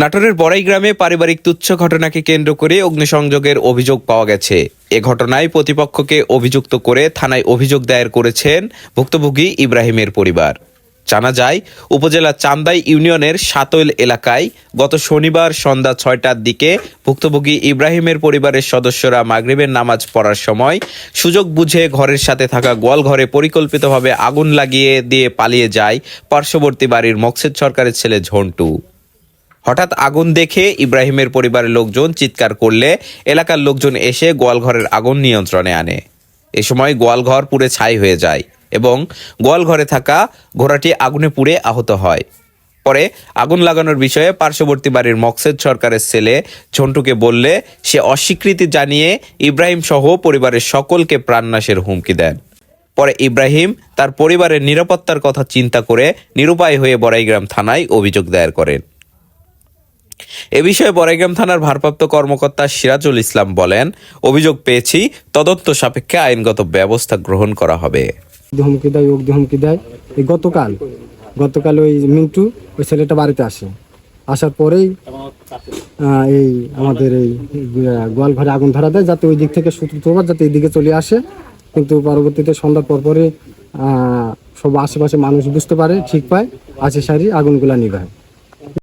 নাটোরের বড়াই গ্রামে পারিবারিক তুচ্ছ ঘটনাকে কেন্দ্র করে অগ্নিসংযোগের অভিযোগ পাওয়া গেছে। এ ঘটনায় প্রতিপক্ষকে অভিযুক্ত করে থানায় অভিযোগ দায়ের করেছেন ভুক্তভোগী ইব্রাহিমের পরিবার। জানা যায়, উপজেলার চান্দাই ইউনিয়নের সাতৈল এলাকায় গত শনিবার সন্ধ্যা ৬টার দিকে ভুক্তভোগী ইব্রাহিমের পরিবারের সদস্যরা মাগরিবের নামাজ পড়ার সময় সুযোগ বুঝে ঘরের সাথে থাকা গোয়ালঘরে পরিকল্পিতভাবে আগুন লাগিয়ে দিয়ে পালিয়ে যায় পার্শ্ববর্তী বাড়ির মকসেদ সরকারের ছেলে ঝন্টু। হঠাৎ আগুন দেখে ইব্রাহিমের পরিবারের লোকজন চিৎকার করলে এলাকার লোকজন এসে গোয়ালঘরের আগুন নিয়ন্ত্রণে আনে। এ সময় গোয়ালঘর পুড়ে ছাই হয়ে যায় এবং গোয়ালঘরে থাকা ঘোড়াটি আগুনে পুড়ে আহত হয়। পরে আগুন লাগানোর বিষয়ে পার্শ্ববর্তী বাড়ির মকসেদ সরকারের ছেলে ঝন্টুকে বললে সে অস্বীকৃতি জানিয়ে ইব্রাহিম সহ পরিবারের সকলকে প্রাণনাশের হুমকি দেন। পরে ইব্রাহিম তার পরিবারের নিরাপত্তার কথা চিন্তা করে নিরুপায় হয়ে বড়াইগ্রাম থানায় অভিযোগ দায়ের করেন। এ বিষয়ে বড়াইগ্রাম থানার ভারপ্রাপ্ত কর্মকর্তা সিরাজুল ইসলাম বলেন, অভিযোগ পেয়েছি, তদন্ত সাপেক্ষে আইনগত ব্যবস্থা গ্রহণ করা হবে। হুমকি দেয় এই গতকাল ওই মিন্টু ওই ছেলেটা বাড়িতে আসার পরেই এই আমাদের এই গোয়াল ঘরে আগুন ধরা দেয়, যাতে ওই দিক থেকে সূত্রপাত যাতে এই দিকে চলে আসে। কিন্তু পরবর্তীতে সন্ধ্যার পরে সব আশেপাশে মানুষ বুঝতে পারে, ঠিক পায়, আসে সারি আগুনগুলা নিভায়।